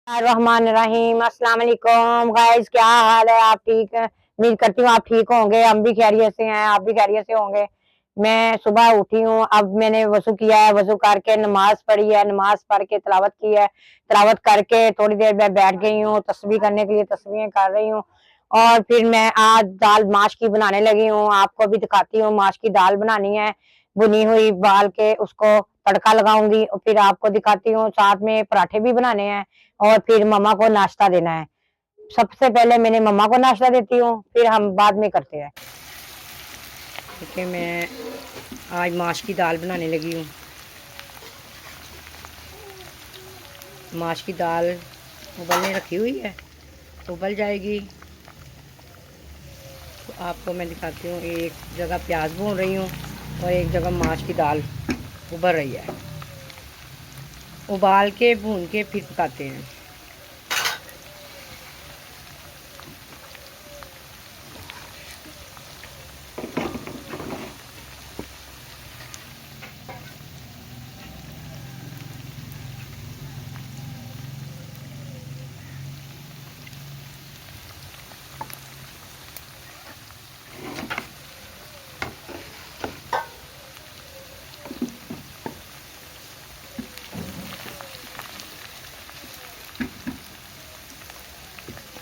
रहमान रहीम। अस्सलाम वालेकुम गाइस, क्या हाल है? आप ठीक है? उम्मीद करती हूँ आप ठीक होंगे। हम भी खैरियत से हैं, आप भी खैरियत से होंगे। मैं सुबह उठी हूँ, अब मैंने वजू किया है, वजू करके नमाज पढ़ी है, नमाज पढ़ के तिलावत की है, तिलावत करके थोड़ी देर मैं बैठ गई हूँ तस्बीह करने के लिए, तस्बीहें कर रही हूँ। और फिर मैं आज दाल माश की बनाने लगी हूँ, आपको भी दिखाती हूँ। माश की दाल बनानी है, भुनी हुई बाल के उसको तड़का लगाऊंगी और फिर आपको दिखाती हूँ। साथ में पराठे भी बनाने हैं और फिर मम्मा को नाश्ता देना है। सबसे पहले मैंने मम्मा को नाश्ता देती हूँ, फिर हम बाद में करते हैं। देखिए मैं आज माश की दाल बनाने लगी हूँ। माश की दाल उबलने रखी हुई है, उबल जाएगी तो आपको मैं दिखाती हूँ। एक जगह प्याज भून रही हूँ और एक जगह माश की दाल उबल रही है। उबाल के भून के फिर पकाते हैं।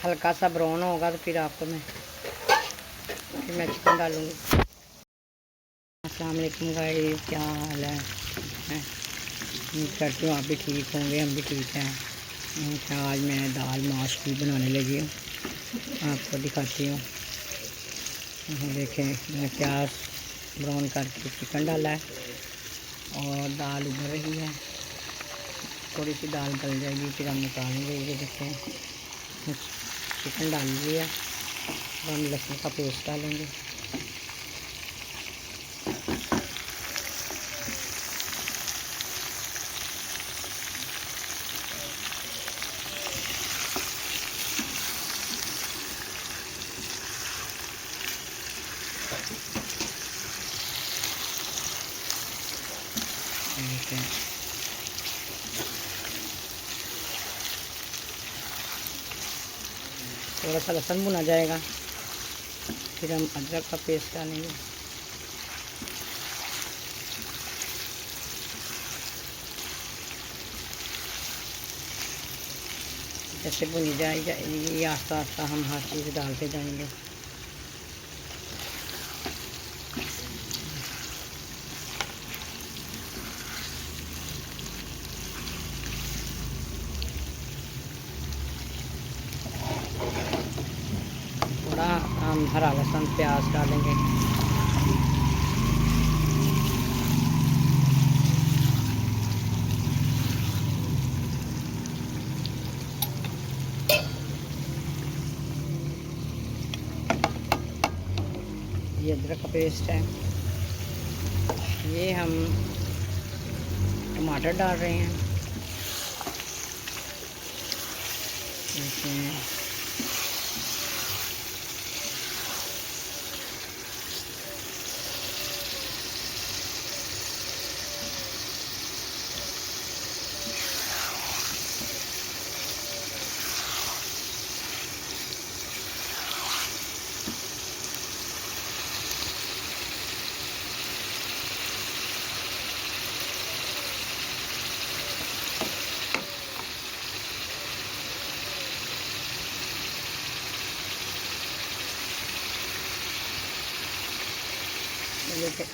हल्का सा ब्राउन होगा तो फिर मैं चिकन डालूँगी। अस्सलाम वालेकुम गाइस, क्या हाल है? उम्मीद करती हूँ आप भी ठीक होंगे, हम भी ठीक हैं। आज मैं दाल माश की बनाने लगी हूँ, आपको दिखाती हूँ। देखें मैंने प्याज ब्राउन करके चिकन डाला है और दाल उबल रही है। थोड़ी सी दाल गल जाएगी फिर हम निकालेंगे। ये देखें चिकन डाल दिया, हम लहसुन का पेस्ट डालेंगे। थोड़ा सा लहसुन भुना जाएगा, फिर हम अदरक का पेस्ट डालेंगे। जैसे भुनी जाएगी आस्ता आस्ता हम हर चीज़ डालते जाएंगे। थोड़ा हम हरा लहसुन प्याज डालेंगे। ये अदरक का पेस्ट है, ये हम टमाटर डाल रहे हैं।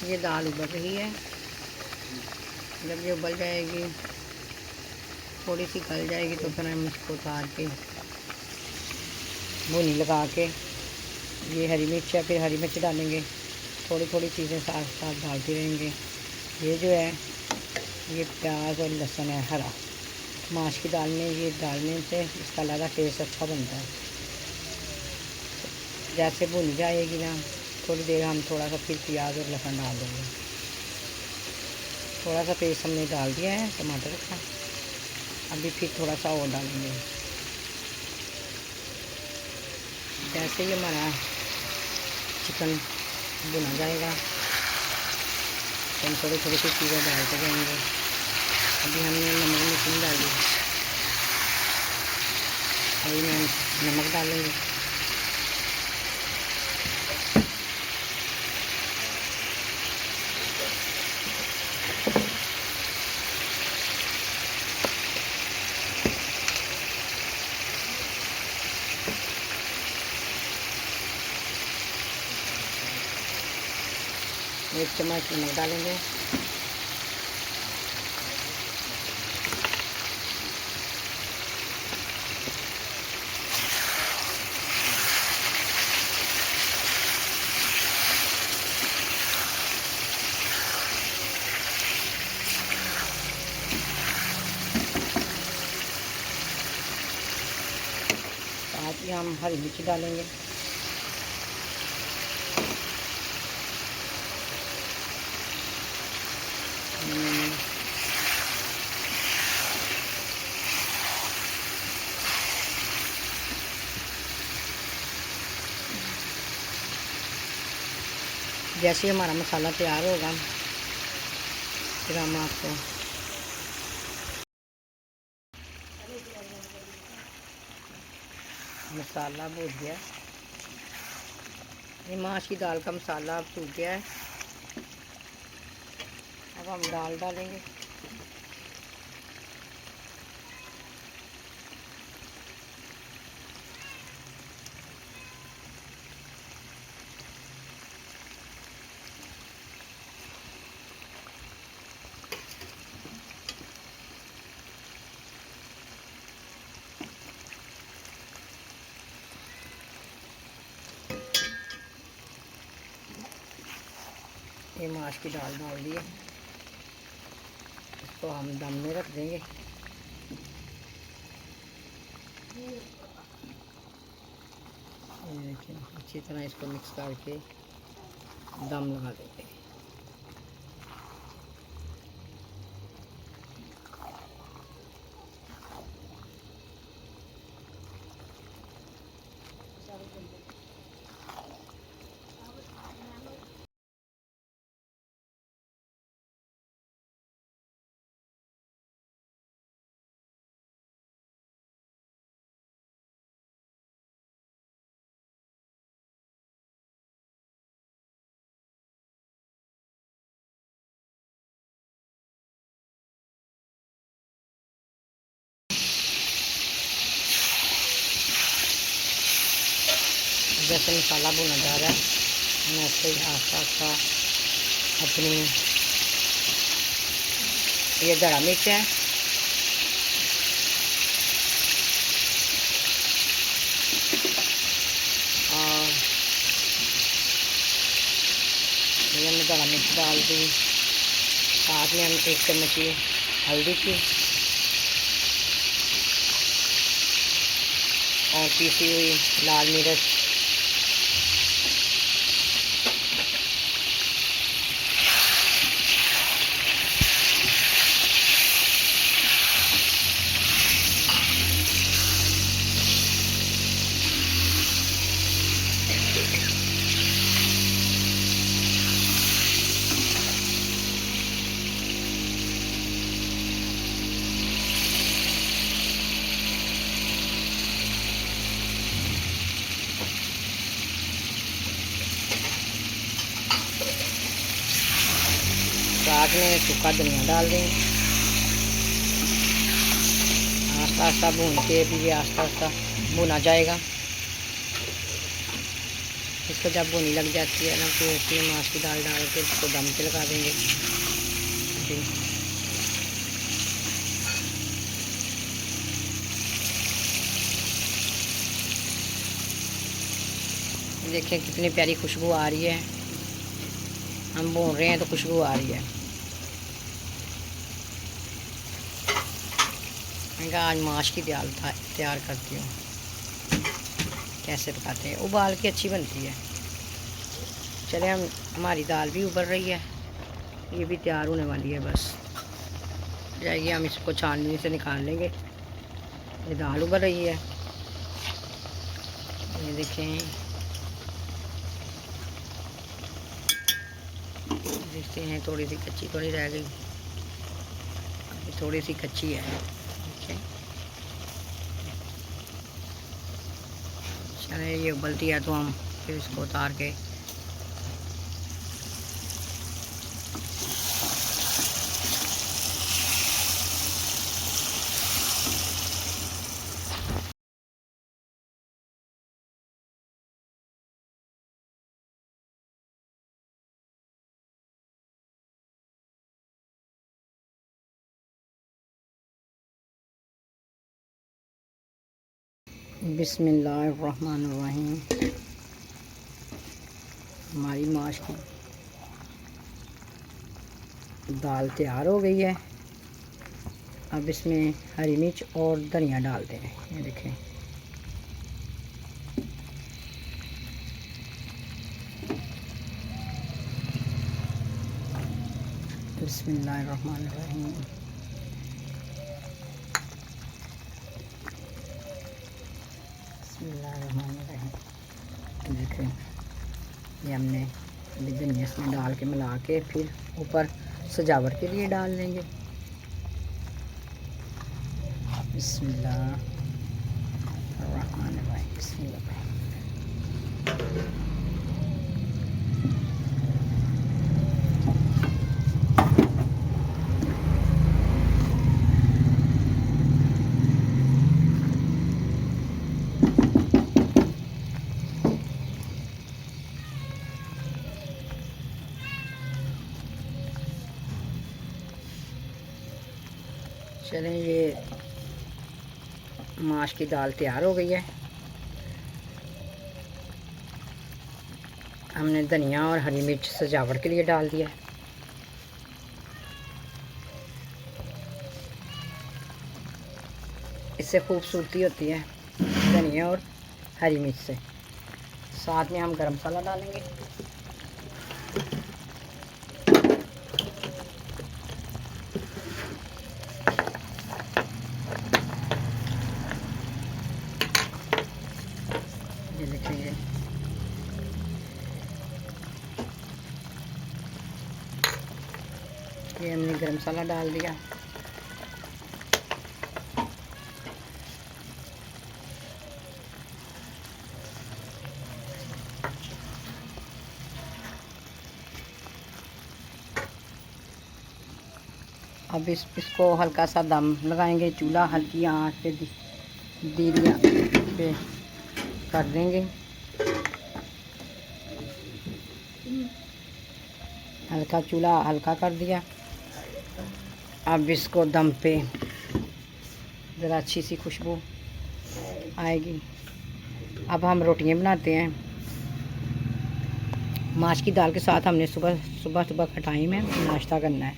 ये दाल उबल रही है, जब ये उबल जाएगी थोड़ी सी गल जाएगी तो फिर हम इसको उतार के भुनी लगा के, ये हरी मिर्च है, फिर हरी मिर्च डालेंगे। थोड़ी थोड़ी चीज़ें साथ साथ डालते रहेंगे। ये जो है ये प्याज और लहसुन है हरा, माश की दाल में ये डालने से इसका अलग टेस्ट अच्छा बनता है। जैसे भुन जाएगी ना थोड़ी देर हम थोड़ा सा फिर प्याज और लहसुन डाल देंगे। थोड़ा सा पेस्ट हमने डाल दिया है टमाटर का, अभी फिर थोड़ा सा और डालेंगे। जैसे ही हमारा चिकन भुना जाएगा तो हम थोड़ी थोड़ी सी चीज़ें डालते जाएंगे। अभी हमने नमक मिर्च नहीं डाली, अभी मैं नमक डालेंगे। एक चम्मच नमक डालेंगे। साथ ही हम हरी मिर्च डालेंगे। जैसे हमारा मसाला तैयार होगा फिर हम आपको मसाला भून गया। ये माश की दाल का मसाला अब सूख गया है। अब हम दाल डालेंगे। ये माश की दाल डाल दी है। इसको हम दम में रख देंगे। ये देखिए अच्छी तरह इसको मिक्स करके दम लगा देंगे। जैसे मसाला भुना जा रहा है मैं ऐसे ही आस्ता आस्ता अपनी ये दड़ा मिर्च है, और ये मैं दड़ा मिर्च डाल दी। साथ में हम 1 चम्मच हल्दी की और पीसी हुई लाल मिर्च, साथ में सूखा धनिया डाल दें। आस्ता आस्ता भून के भी ये आस्ता आस्ता भुना जाएगा। इसको जब भुनी लग जाती है ना फिर इसमें माश की दाल डाल के इसको दम पे लगा देंगे। देखिए कितनी प्यारी खुशबू आ रही है। हम भून रहे हैं तो खुशबू आ रही है। मैं आज माश की दाल तैयार करती हूँ। कैसे पकाते हैं, उबाल के अच्छी बनती है। चले हमारी दाल भी उबल रही है, ये भी तैयार होने वाली है। बस जाएगी, हम इसको छाननी से निकाल लेंगे। ये दाल उबल रही है, ये देखें। देखते हैं थोड़ी सी कच्ची थोड़ी रह गई, थोड़ी सी कच्ची है। चले ये उबलती है तो हम फिर इसको उतार के बिस्मिल्लाहिर्रहमानिर्रहीम। हमारी माश की दाल तैयार हो गई है। अब इसमें हरी मिर्च और धनिया डालते हैं। ये देखें, बिस्मिल्लाहिर्रहमानिर्रहीम। बिस्मिल्लाहिर्रहमानिर्रहीम। देखें, ये हमने अभी धनिया इसमें डाल के मिला के फिर ऊपर सजावट के लिए डाल लेंगे। बिस्मिल्लाहिर्रहमानिर्रहीम। बिस्मिल्लाह। चलें, ये माश की दाल तैयार हो गई है। हमने धनिया और हरी मिर्च सजावट के लिए डाल दिया है। इससे खूबसूरती होती है धनिया और हरी मिर्च से। साथ में हम गरम मसाला डालेंगे। ये देखेंगे, ये हमने गरम मसाला डाल दिया। अब इसको हल्का सा दम लगाएंगे। चूल्हा हल्की आंच पे धीरे पे कर देंगे। हल्का चूल्हा हल्का कर दिया। अब इसको दम पे ज़रा अच्छी सी खुशबू आएगी। अब हम रोटियां बनाते हैं। माश की दाल के साथ हमने सुबह का टाइम है, नाश्ता करना है।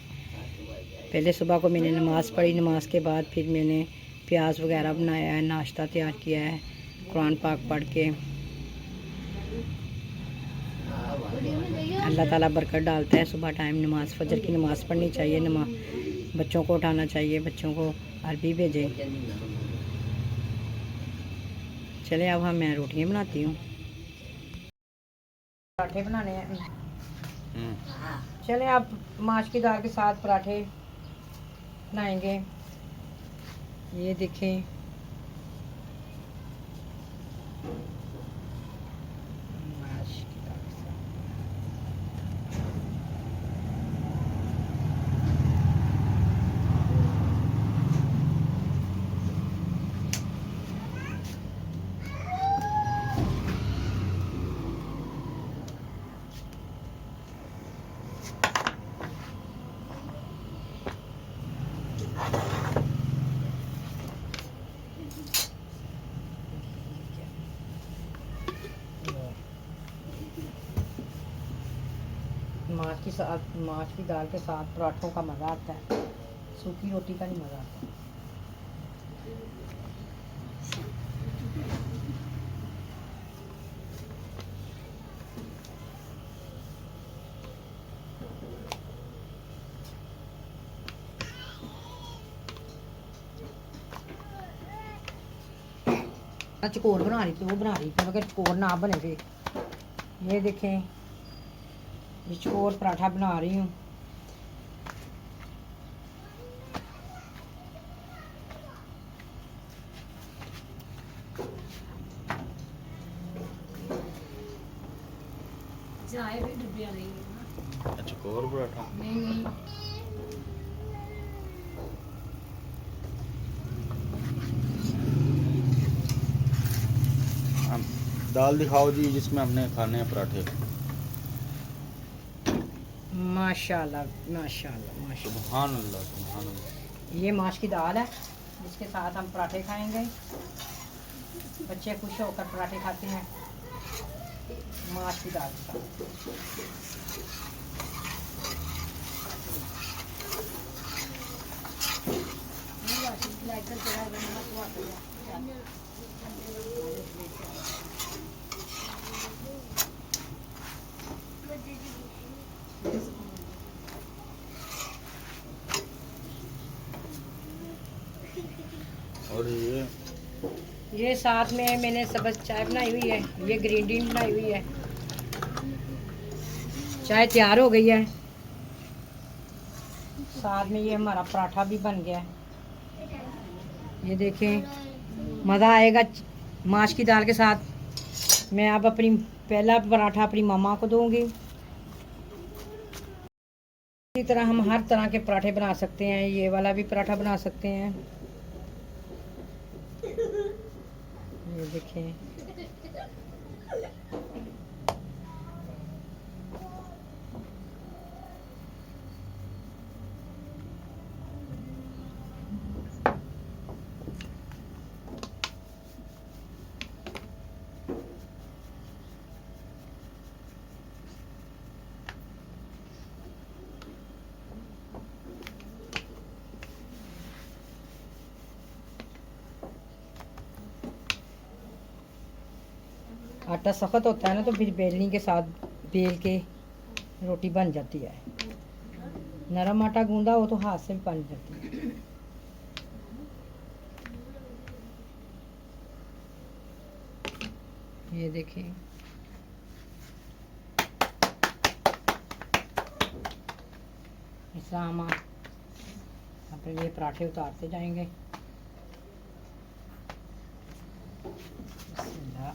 पहले सुबह को मैंने नमाज़ पढ़ी, नमाज के बाद फिर मैंने प्याज वगैरह बनाया है, नाश्ता तैयार किया है कुरान पाक पढ़ के। अल्लाह ताला बरकत डालता है। सुबह टाइम नमाज फजर की नमाज़ पढ़नी चाहिए। बच्चों को उठाना चाहिए, बच्चों को अरबी भेजें। चले अब मैं रोटियां बनाती हूँ। पराठे बनाने हैं। चले अब माश की दाल के साथ पराठे बनाएंगे। ये देखें, माश की दाल के साथ। माश की दाल के साथ पराठों का मज़ा आता है, सूखी रोटी का नहीं मज़ा आता। चकोर बना रही थी, वो बना रही थी, मगर चकोर ना बने थे। ये देखें, ये चकोर पराठा बना रही हूँ। चाय भी डब्बे आ रही है। अच्छा कोर पराठा। नहीं दाल दिखाओ जी जिसमें हमने खाने हैं पराठे। माशाल्लाह माशाल्लाह माशाल्लाह। सुभान अल्लाह सुभान अल्लाह। ये माश की दाल है जिसके साथ हम पराठे खाएंगे। बच्चे खुश होकर पराठे खाते हैं माश की दाल के और ये साथ में मैंने सब्ज चाय बनाई हुई है। ये ग्रीन टी बनाई हुई है। चाय तैयार हो गई है। साथ में ये हमारा पराठा भी बन गया है। ये देखें मज़ा आएगा माश की दाल के साथ। मैं अब अपनी पहला पराठा अपनी मामा को दूंगी। इसी तरह हम हर तरह के पराठे बना सकते हैं। ये वाला भी पराठा बना सकते हैं। ये देखें आटा सख्त होता है ना तो फिर बेलनी के साथ बेल के रोटी बन जाती है। नरम आटा गूंदा हो तो हाथ से भी बन जाती है। ये देखिए इस तरह हम अपने लिए पराठे उतारते जाएंगे। बिस्मिल्लाह।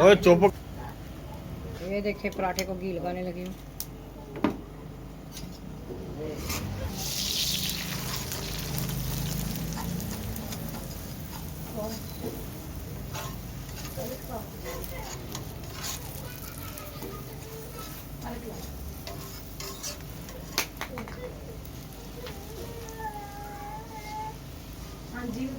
ओए चुप। ये देखिए पराठे को घी लगाने लगी हूँ। हाँ जी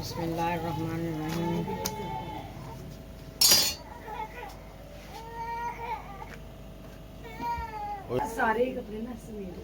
बिस्मिल्लाहिर्रहमानिर्रहीम। सारे कपड़े ना समेट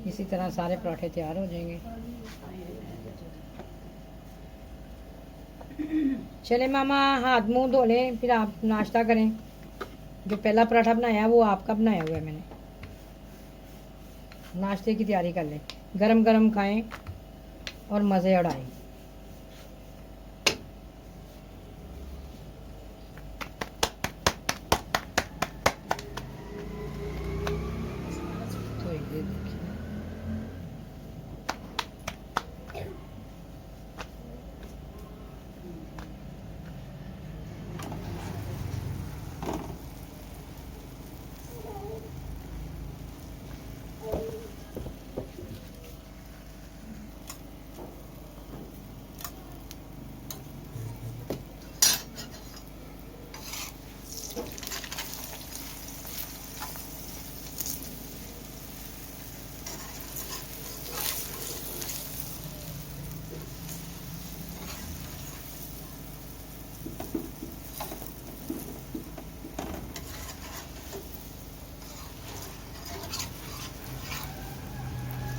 इसी तरह सारे पराठे तैयार हो जाएंगे। चले मामा हाथ मुंह धो लें फिर आप नाश्ता करें। जो पहला पराठा बनाया वो आपका बनाया हुआ है मैंने। नाश्ते की तैयारी कर लें, गरम गरम खाएं और मज़े उड़ाएं। तो ये देखिए,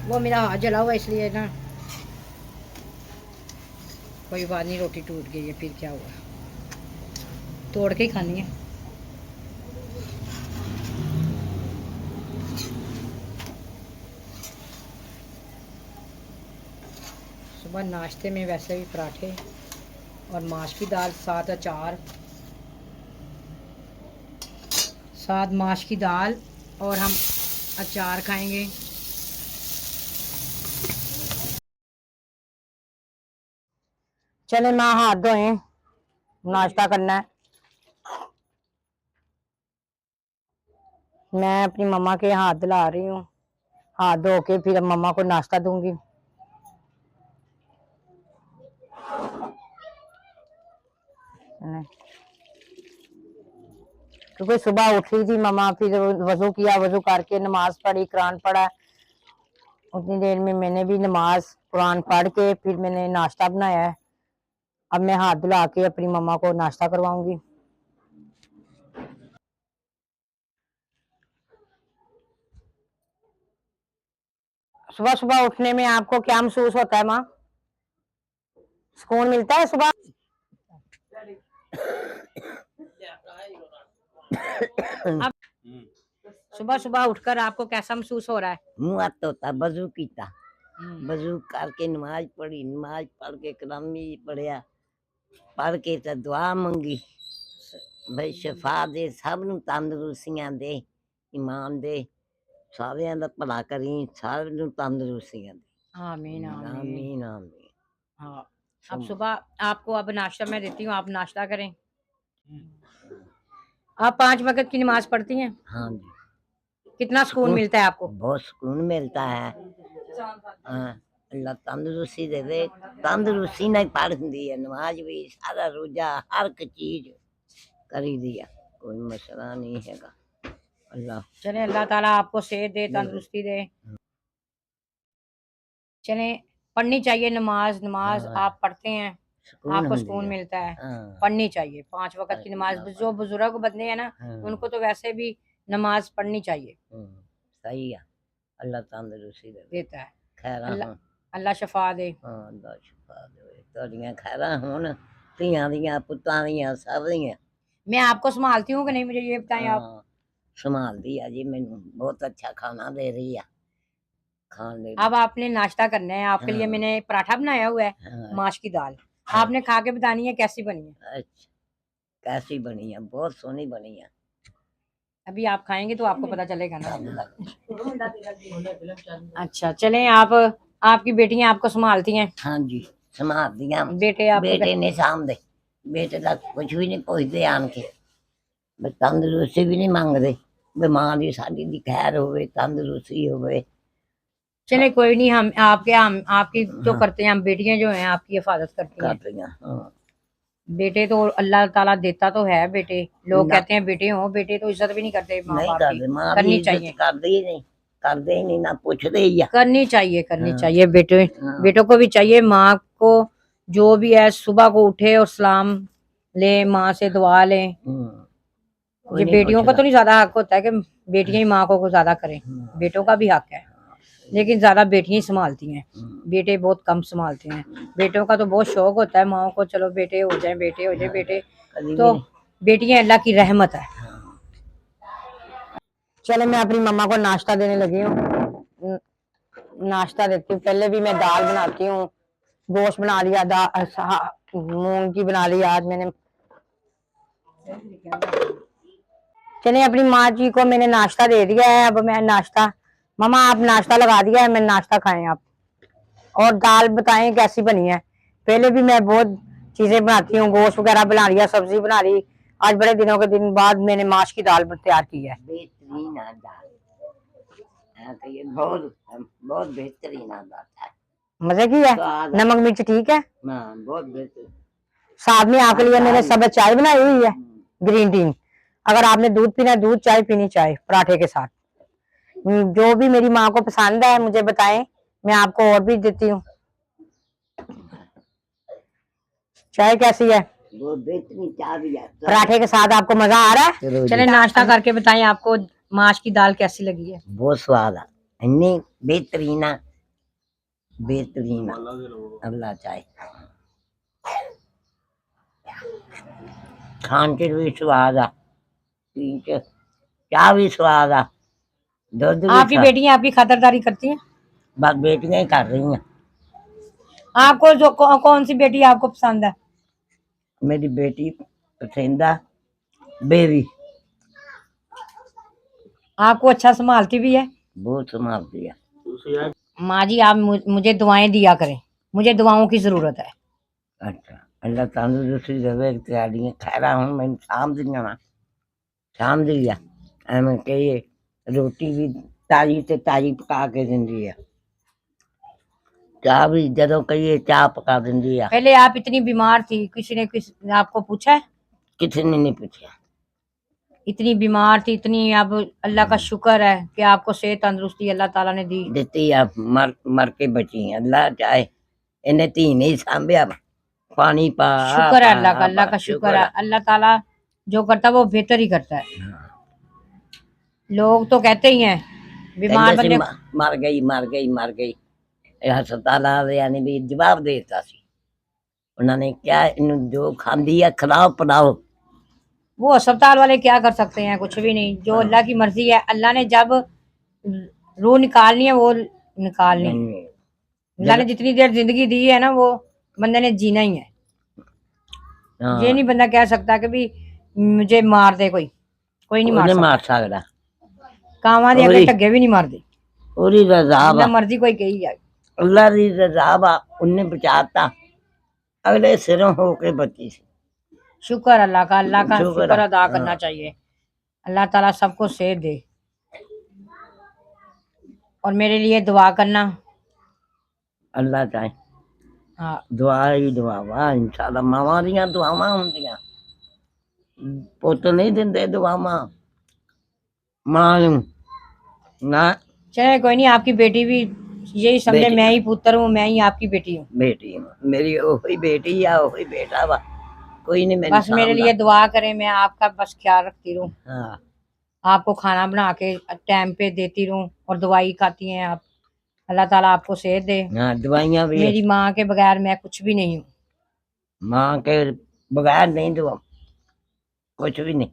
वो मेरा हाथ जला हुआ इसलिए ना, कोई बात नहीं, रोटी टूट गई है, फिर क्या हुआ, तोड़ के ही खानी है। सुबह नाश्ते में वैसे भी पराठे और माश की दाल, साथ अचार, साथ माश की दाल और हम अचार खाएंगे। चले माँ हाथ धोए, नाश्ता करना है। मैं अपनी मम्मा के हाथ धुला रही हूँ, हाथ धो के फिर मम्मा को नाश्ता दूंगी। क्योंकि सुबह उठ रही थी मम्मा, फिर वजू किया, वजू करके नमाज पढ़ी, कुरान पढ़ा। उतनी देर में मैंने भी नमाज कुरान पढ़ के फिर मैंने नाश्ता बनाया है। अब मैं हाथ धुला के अपनी मम्मा को नाश्ता करवाऊंगी। सुबह सुबह उठने में आपको क्या महसूस होता है माँ? सुकून मिलता है सुबह? अब सुबह सुबह उठकर आपको कैसा महसूस हो रहा है? मुँह हाथ धोता, वजू किया, वजू करके नमाज पढ़ी, नमाज पढ़ के कलामी पढ़िया, पढ़ के तो दुआ मंगी भाई शफा दे, सब नूं तंदुरुस्तियां दे, ईमान दे, सारियां दा भला करी, सब नूं तंदुरुस्तियां दे। आमीन आमीन आमीन आमीन। हाँ, अब सुबह आपको अब नाश्ता मैं देती हूँ, आप नाश्ता करें। आप 5 वक्त की नमाज पढ़ती हैं? हाँ जी। कितना सुकून मिलता है आपको? बहुत सुकून मिलता है। हाँ, अल्लाह तंदुरुस्ती दे दे, तंदुरुस्ती नहीं पढ़ दी है नमाज भी, सारा रोजा हर एक चीज करी दिया, कोई मसला नहीं हैगा। अल्लाह चले, अल्लाह ताला आपको सेहत दे, तंदुरुस्ती दे। चले, पढ़नी चाहिए नमाज। नमाज आप पढ़ते हैं, आपको सुकून मिलता है। पढ़नी चाहिए 5 वक्त की नमाज। जो बुजुर्ग बंदे हैं ना, उनको तो वैसे भी नमाज पढ़नी चाहिए। सही है, अल्लाह तंदुरुस्ती देता है, खैरा, अल्लाह शफा दे। अल्लाह शफा दे, तुहाडियां खैरा होन, धीआं दियां पुत्तां दियां सब दियां। मैं आपको संभालती हूँ कि नहीं, मुझे ये बताएं आप? संभाल दी है जी, मैनू बहुत अच्छा खाना दे रही है खाने। अब आपने नाश्ता करना है, आपके लिए मैंने पराठा बनाया हुआ है, माश की दाल। आपने खा के बतानी है कैसी बनी है। अच्छा, कैसी बनी है? बहुत सोहनी बनी है। अभी आप खाएंगे तो आपको पता चलेगा ना। अच्छा, चलें, आप, आपकी बेटियां आपको संभालती हैं? हाँ जी, संभाल दिया। बेटे आपको? बेटे नहीं सामदे, बेटे तक कुछ भी नहीं पुछते आन के, तंदुरुस्ती भी नहीं मंगते, बीमार दी साडी दी खैर होवे, तंदुरुस्ती होवे। चले कोई नहीं, हम आपकी जो करते हैं, हम बेटियां जो हैं आपकी हिफाजत करती हैं। बेटे तो अल्लाह ताला देता तो है, बेटे लोग कहते हैं बेटे हो, बेटे तो इज्जत भी नहीं करते माँ बाप की। करनी चाहिए, करते ही नहीं, करते ही नहीं, ना पूछते ही है। करनी चाहिए, करनी चाहिए। बेटों को भी चाहिए, माँ को जो भी है सुबह को उठे और सलाम ले, माँ से दुआ ले। ये बेटियों का तो नहीं ज्यादा हक होता है कि बेटियां ही माँ को ज्यादा करें, बेटों का भी हक है, लेकिन ज्यादा बेटियां ही संभालती हैं, बेटे बहुत कम संभालते हैं। बेटों का तो बहुत शौक होता है माओ को, चलो बेटे हो जाए, बेटे हो जाए। बेटे तो बेटियां अल्लाह की रहमत है। चलो, मैं अपनी मम्मा को नाश्ता देने लगी हूँ। नाश्ता देती हूँ। पहले भी मैं दाल बनाती हूँ, गोश्त बना लिया, मूंग की बना ली आज मैंने। चलिए अपनी माँ जी को मैंने नाश्ता दे दिया है। अब मैं नाश्ता, मामा आप नाश्ता लगा दिया है, मैं नाश्ता खाएं आप। और दाल बताएं कैसी बनी है। पहले भी मैं बहुत चीजें बनाती हूँ, गोश्त वगैरह बना लिया, सब्जी बना ली। आज बड़े दिनों के दिन बाद मैंने माश की दाल तैयार की है। बेहतरीन दाल, हाँ, तो ये बहुत बहुत बेहतरीन दाल है। मजे की है, स्वाद नमक मिर्च ठीक है। हाँ, बहुत बेहतरीन। साथ में आपके लिए मैंने सब चाय बनाई हुई है, ग्रीन टी। अगर आपने दूध पीना है दूध, चाय पीनी चाय पराठे के साथ। जो भी मेरी माँ को पसंद है मुझे बताएं, मैं आपको और भी देती हूँ। चाय कैसी है? बहुत बेहतरीन चाय भी है। पराठे के साथ आपको मजा आ रहा है? चले नाश्ता करके बताएं आपको माश की दाल कैसी लगी है। बहुत स्वाद है, इतनी बेहतरीन है, बेहतरीन अल्लाह चाहे। खान के भी स्वाद है, पी के चाय भी स्वाद है, दूध भी। आपकी बेटियां आपकी खातिरदारी करती हैं? बस बेटियां ही कर रही हैं। आपको जो कौन सी बेटी आपको पसंद है? मेरी बेटी पसंद है बेबी, आपको अच्छा संभालती भी है? बहुत संभालती है। माँ जी आप मुझे दुआएं दिया करें, मुझे दुआओं की जरूरत है। अच्छा, अल्लाह तंदुरुस्ती देवे, त्यारियां खैरा हूँ मैं शाम दिया ना, शाम दिया एवं कहिए रोटी भी ताजी ते ताजी पका के दिंदी है, चाह भी जदों कहिए चाह पका दिंदी है। पहले आप इतनी बीमार थी, किसी ने आपको पूछा है? किसी ने नहीं पूछा। इतनी बीमार थी, इतनी, अब अल्लाह का शुक्र है कि आपको सेहत तंदुरुस्ती अल्लाह ताला ने दी। देती है, मर मर के बची है, अल्लाह चाहे इन्हें धी नहीं सांभ्या, पानी पा। शुक्र है अल्लाह का, अल्लाह का शुक्र है। अल्लाह ताला जो करता है वो बेहतर ही करता है। लोग तो कहते ही हैं बीमार बंदे मर गई मर गई मर गई, हस्पताल वालियां ने भी जवाब दे दिता सी, उन्होंने क्या इन्हू जो खांदी है खिलाओ पिलाओ। वो अस्पताल वाले क्या कर सकते हैं? कुछ भी नहीं, जो अल्लाह की मर्जी है। अल्लाह ने जब रूह निकालनी है वो निकालनी है। अल्लाह ने जितनी देर जिंदगी दी है ना, वो बंदे ने जीना ही है। ये नहीं बंदा कह सकता कि भी मुझे मार दे, कोई नहीं मार सकता। कावां दे अगे ढगे भी नहीं मारदे। पूरी रजा अल्लाह मर्जी कोई कही जाए, अल्लाह दी रजा उन्हें बचाता, अगले सिरों होके बची सी। शुक्र अल्लाह का, अल्लाह का शुक्र अदा करना चाहिए। अल्लाह ताला सबको सेहत दे। और मेरे लिए दुआ करना। अल्लाह चाहे हाँ, दुआ ही दुआ वा इंशाल्लाह, मावां दियां दुआवां हुंदियां, पुत्त नहीं दिंदे दुआवां मां नूं ना। चले कोई नहीं, आपकी बेटी भी यही समझे मैं ही पुत्र हूँ, मैं ही आपकी बेटी हूँ। बेटी मेरी ओही बेटी है, ओही बेटा वा, कोई नहीं। बस मेरे लिए दुआ करें, मैं आपका बस ख्याल रखती रहूं। हाँ, आपको खाना बना के टाइम पे देती रहूं और दवाई खाती हैं आप। अल्लाह ताला आपको सेहत दे। हाँ, दवाइयां भी मेरी माँ के बगैर मैं कुछ भी नहीं हूँ। मां के बगैर नहीं दुआ कुछ भी नहीं।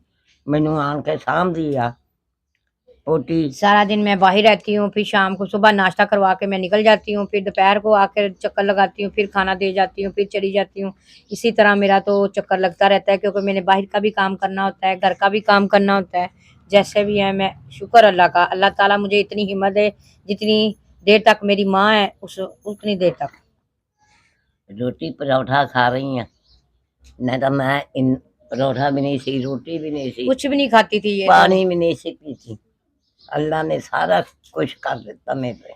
मैनू आन के साम दिया पोटी। सारा दिन मैं बाहर रहती हूँ, फिर शाम को सुबह नाश्ता करवा के मैं निकल जाती हूँ, फिर दोपहर को आकर चक्कर लगाती हूँ, फिर खाना दे जाती हूँ, फिर चली जाती हूँ। इसी तरह मेरा तो चक्कर लगता रहता है, क्योंकि मैंने बाहर का भी काम करना होता है, घर का भी काम करना होता है। जैसे भी है, मैं शुक्र अल्लाह का, अल्लाह ताला मुझे इतनी हिम्मत है, जितनी देर तक मेरी माँ है उतनी देर तक। रोटी परोठा खा रही हैं, नहीं तो मैं इन परोठा भी नहीं सी, रोटी भी नहीं सी, कुछ भी नहीं खाती थी, ये पानी भी नहीं सी पीती। अल्लाह ने सारा कुछ कर दिता मेरे पे।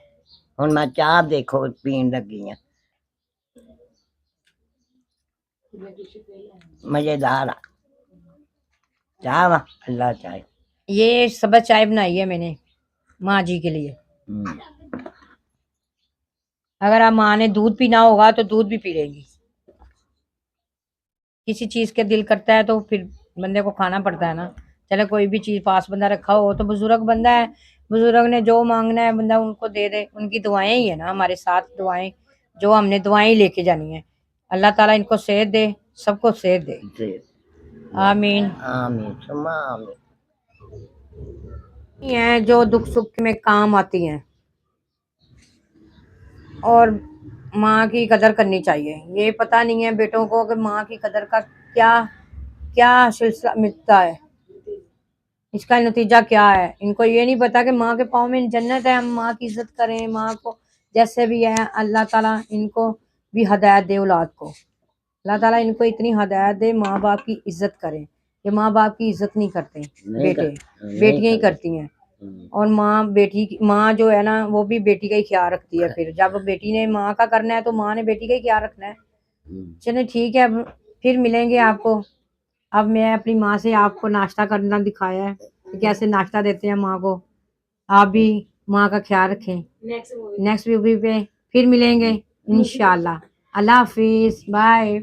हुण मैं चाह देखो पीन लगी हैं, मजेदार चाह वा, अल्लाह चाहे। ये सब चाय बनाई है मैंने माँ जी के लिए। अगर आप माँ ने दूध पीना होगा तो दूध भी पी लेंगी। किसी चीज के दिल करता है तो फिर बंदे को खाना पड़ता है ना। चले कोई भी चीज पास बंदा रखा हो तो बुजुर्ग बंदा है, बुजुर्ग ने जो मांगना है बंदा उनको दे दे। उनकी दुआएं ही है ना हमारे साथ, दुआएं जो हमने दुआएं ही लेके जानी है। अल्लाह ताला इनको सेहत दे, सबको सेहत दे। आमीन आमीन सुम्मा आमीन। हैं जो दुख सुख में काम आती हैं। और माँ की कदर करनी चाहिए। ये पता नहीं है बेटों को कि माँ की कदर का क्या क्या सिलसिला मिलता है, इसका नतीजा क्या है। इनको ये नहीं पता कि माँ के पाँव में जन्नत है, हम माँ की इज्जत करें। माँ को जैसे भी है अल्लाह ताला इनको भी हदायत दे औलाद को, अल्लाह ताला इनको इतनी हदायत दे, माँ बाप की इज्जत करें। ये माँ बाप की इज्जत नहीं करते बेटे, बेटियां ही करती हैं। और माँ जो है ना वो भी बेटी का ही ख्याल रखती है। फिर जब बेटी ने माँ का करना है तो माँ ने बेटी का ही ख्याल रखना है। चलिए ठीक है, अब फिर मिलेंगे आपको। अब मैं अपनी माँ से आपको नाश्ता करना दिखाया है कि कैसे नाश्ता देते हैं माँ को। आप भी माँ का ख्याल रखें। नेक्स्ट मूवी पे फिर मिलेंगे इंशाल्लाह। अल्लाह हाफिज, बाय।